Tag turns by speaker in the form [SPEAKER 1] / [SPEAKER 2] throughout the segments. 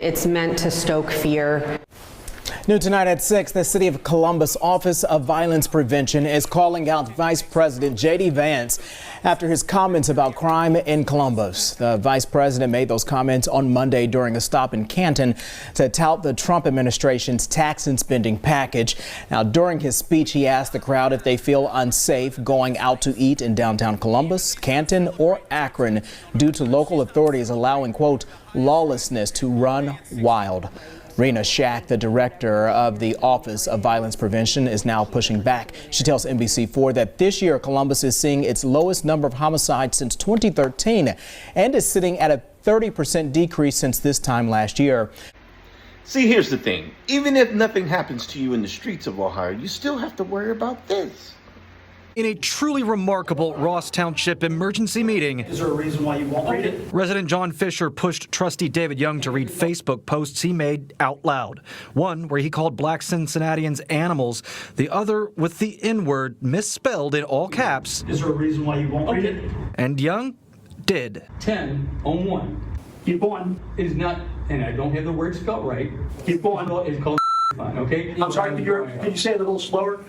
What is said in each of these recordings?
[SPEAKER 1] It's meant to stoke fear.
[SPEAKER 2] New tonight at 6, the City of Columbus Office of Violence Prevention is calling out Vice President J.D. Vance after his comments about crime in Columbus. The vice president made those comments on Monday during a stop in Canton to tout the Trump administration's tax and spending package. Now, during his speech, he asked the crowd if they feel unsafe going out to eat in downtown Columbus, Canton, or Akron due to local authorities allowing, quote, lawlessness to run wild. Rena Shack, the director of the Office of Violence Prevention, is now pushing back. She tells NBC4 that this year Columbus is seeing its lowest number of homicides since 2013 and is sitting at a 30% decrease since this time last year.
[SPEAKER 3] See, here's the thing. Even if nothing happens to you in the streets of Ohio, you still have to worry about this.
[SPEAKER 4] In a truly remarkable Ross Township emergency meeting,
[SPEAKER 5] is there a reason why you won't read it?
[SPEAKER 4] Resident John Fisher pushed trustee David Young to read Facebook posts he made out loud. One where he called black Cincinnatians animals, the other with the N-word misspelled in all caps.
[SPEAKER 5] Is there a reason why you won't read it?
[SPEAKER 4] And Young did.
[SPEAKER 6] 10 on 1.
[SPEAKER 5] Keep on.
[SPEAKER 6] Is not, and I don't have the word spelled right.
[SPEAKER 5] Keep on.
[SPEAKER 6] It's called fine, okay?
[SPEAKER 5] I'm sorry, could you say it a little slower?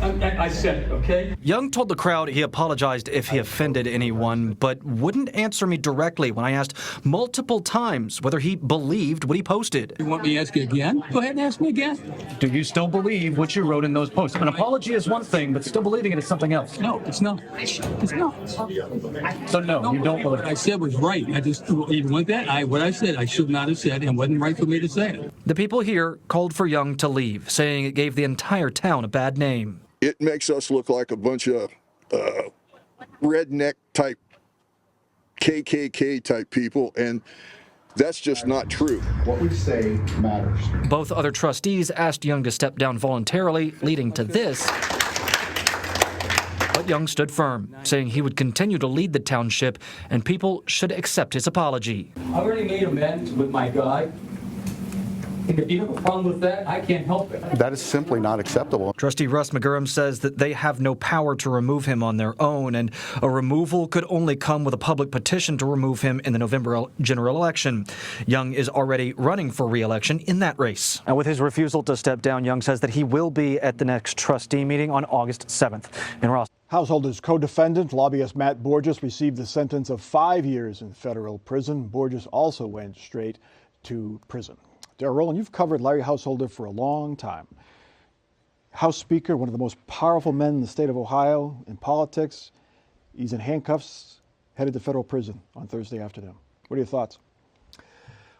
[SPEAKER 6] I said it, okay?
[SPEAKER 4] Young told the crowd he apologized if he offended anyone, but wouldn't answer me directly when I asked multiple times whether he believed what he posted.
[SPEAKER 6] You want me to ask you again? Go ahead and ask me again.
[SPEAKER 4] Do you still believe what you wrote in those posts? An apology is one thing, but still believing it is something else.
[SPEAKER 6] No, it's not. It's not.
[SPEAKER 4] So no, you don't believe
[SPEAKER 6] what I said was right. I just, even with that, what I said, I should not have said, and wasn't right for me to say it.
[SPEAKER 4] The people here called for Young to leave, saying it gave the entire town a bad name.
[SPEAKER 7] It makes us look like a bunch of redneck type KKK type people, and that's just not true.
[SPEAKER 8] What we say matters.
[SPEAKER 4] Both other trustees asked Young to step down voluntarily, leading to this. But Young stood firm, saying he would continue to lead the township and people should accept his apology.
[SPEAKER 6] I already made amends with my guy. And if you have a problem with that, I can't help it.
[SPEAKER 8] That is simply not acceptable.
[SPEAKER 4] Trustee Russ McGurran says that they have no power to remove him on their own, and a removal could only come with a public petition to remove him in the November general election. Young is already running for re-election in that race.
[SPEAKER 9] And with his refusal to step down, Young says that he will be at the next trustee meeting on August 7th. In Ross.
[SPEAKER 10] Householder's co-defendant, lobbyist Matt Borges, received a sentence of 5 years in federal prison. Borges also went straight to prison. Darrell Rowland, you've covered Larry Householder for a long time. House Speaker, one of the most powerful men in the state of Ohio in politics. He's in handcuffs, headed to federal prison on Thursday afternoon. What are your thoughts?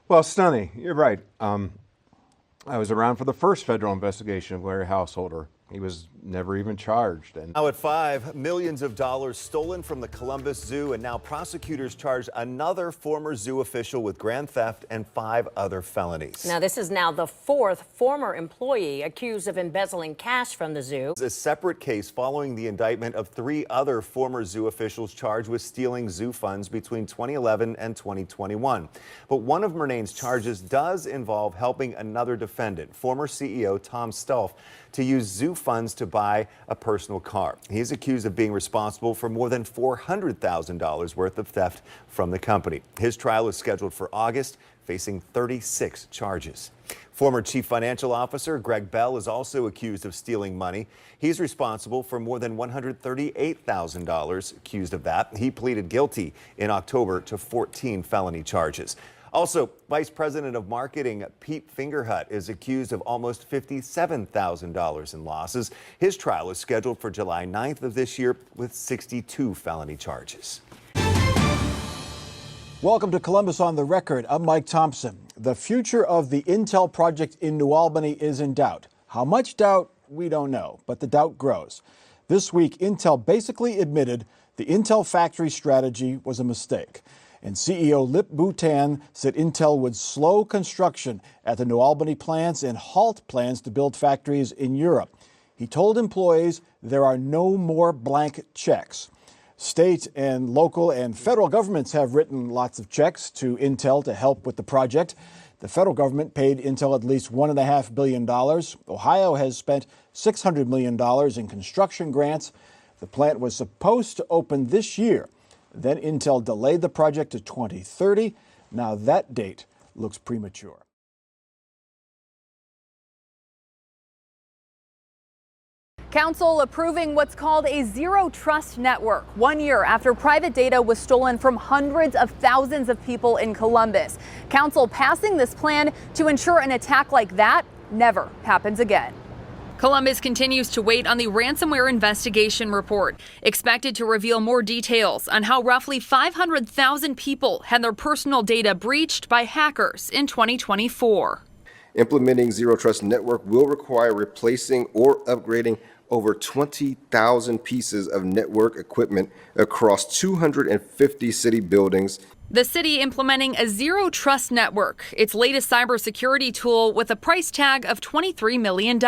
[SPEAKER 11] Well, stunning. You're right. I was around for the first federal investigation of Larry Householder. He was never even charged. And
[SPEAKER 12] now at 5, millions of dollars stolen from the Columbus Zoo, and now prosecutors charge another former zoo official with grand theft and 5 other felonies.
[SPEAKER 13] Now this is now the 4th former employee accused of embezzling cash from the zoo.
[SPEAKER 12] It's a separate case following the indictment of 3 other former zoo officials charged with stealing zoo funds between 2011 and 2021. But one of Murnane's charges does involve helping another defendant, former CEO Tom Stolf, to use zoo funds to buy a personal car. He is accused of being responsible for more than $400,000 worth of theft from the company. His trial is scheduled for August, facing 36 charges. Former Chief Financial Officer Greg Bell is also accused of stealing money. He's responsible for more than $138,000, accused of that. He pleaded guilty in October to 14 felony charges. Also, Vice President of Marketing Pete Fingerhut is accused of almost $57,000 in losses. His trial is scheduled for July 9th of this year with 62 felony charges.
[SPEAKER 10] Welcome to Columbus on the Record. I'm Mike Thompson. The future of the Intel project in New Albany is in doubt. How much doubt, we don't know, but the doubt grows. This week, Intel basically admitted the Intel factory strategy was a mistake. And CEO Lip Bhutan said Intel would slow construction at the New Albany plants and halt plans to build factories in Europe. He told employees there are no more blank checks. State and local and federal governments have written lots of checks to Intel to help with the project. The federal government paid Intel at least $1.5 billion. Ohio has spent $600 million in construction grants. The plant was supposed to open this year. Then Intel delayed the project to 2030. Now that date looks premature.
[SPEAKER 14] Council approving what's called a zero trust network 1 year after private data was stolen from hundreds of thousands of people in Columbus. Council passing this plan to ensure an attack like that never happens again. Columbus continues to wait on the ransomware investigation report, expected to reveal more details on how roughly 500,000 people had their personal data breached by hackers in 2024.
[SPEAKER 15] Implementing Zero Trust Network will require replacing or upgrading over 20,000 pieces of network equipment across 250 city buildings.
[SPEAKER 14] The city implementing a Zero Trust Network, its latest cybersecurity tool with a price tag of $23 million.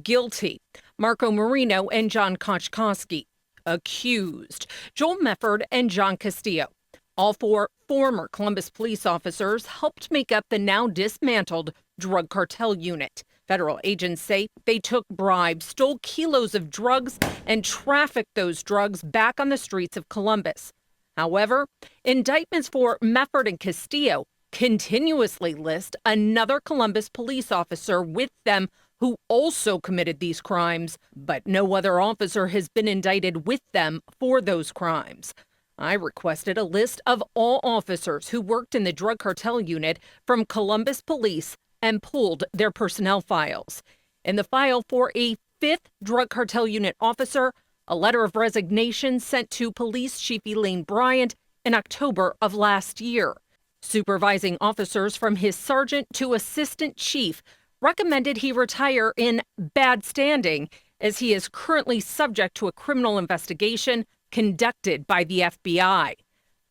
[SPEAKER 14] Guilty, Marco Marino and John Koczkowski. Accused, Joel Mefford and John Castillo. All four former Columbus police officers helped make up the now dismantled drug cartel unit. Federal agents say they took bribes, stole kilos of drugs, and trafficked those drugs back on the streets of Columbus. However, indictments for Mefford and Castillo continuously list another Columbus police officer with them who also committed these crimes, but no other officer has been indicted with them for those crimes. I requested a list of all officers who worked in the drug cartel unit from Columbus Police and pulled their personnel files. In the file for a fifth drug cartel unit officer, a letter of resignation sent to Police Chief Elaine Bryant in October of last year. Supervising officers from his sergeant to assistant chief recommended he retire in bad standing, as he is currently subject to a criminal investigation conducted by the FBI.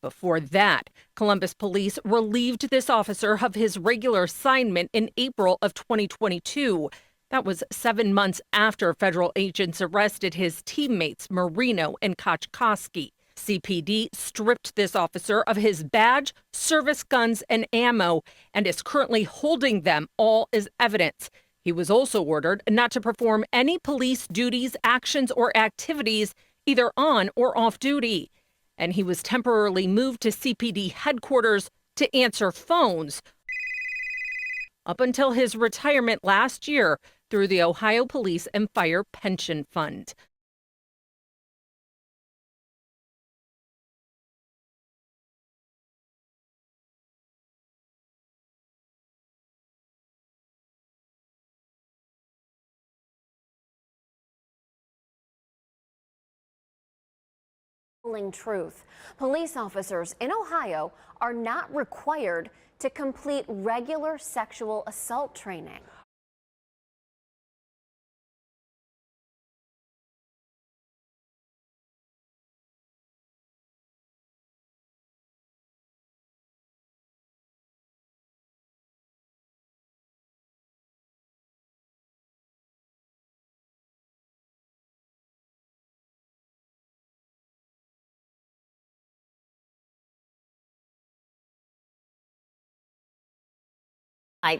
[SPEAKER 14] Before that, Columbus police relieved this officer of his regular assignment in April of 2022. That was 7 months after federal agents arrested his teammates Marino and Koczkowski. CPD stripped this officer of his badge, service guns, and ammo, and is currently holding them all as evidence. He was also ordered not to perform any police duties, actions, or activities either on or off duty. And he was temporarily moved to CPD headquarters to answer phones up until his retirement last year through the Ohio Police and Fire Pension Fund.
[SPEAKER 16] Truth. Police officers in Ohio are not required to complete regular sexual assault training.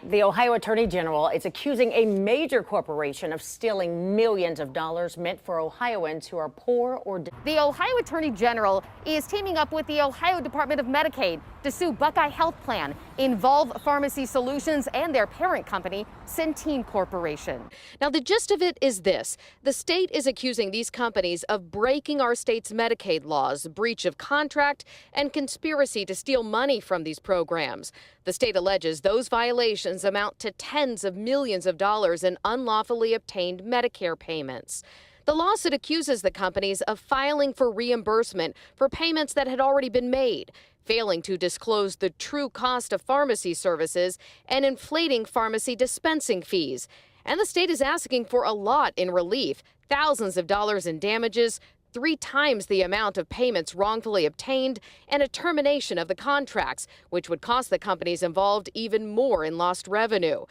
[SPEAKER 13] The Ohio Attorney General is accusing a major corporation of stealing millions of dollars meant for Ohioans who are poor or...
[SPEAKER 17] The Ohio Attorney General is teaming up with the Ohio Department of Medicaid to sue Buckeye Health Plan, Involve Pharmacy Solutions, and their parent company, Centene Corporation.
[SPEAKER 18] Now, the gist of it is this. The state is accusing these companies of breaking our state's Medicaid laws, breach of contract, and conspiracy to steal money from these programs. The state alleges those violations amount to tens of millions of dollars in unlawfully obtained Medicare payments. The lawsuit accuses the companies of filing for reimbursement for payments that had already been made, failing to disclose the true cost of pharmacy services, and inflating pharmacy dispensing fees. And the state is asking for a lot in relief, thousands of dollars in damages, 3 times the amount of payments wrongfully obtained, and a termination of the contracts, which would cost the companies involved even more in lost revenue.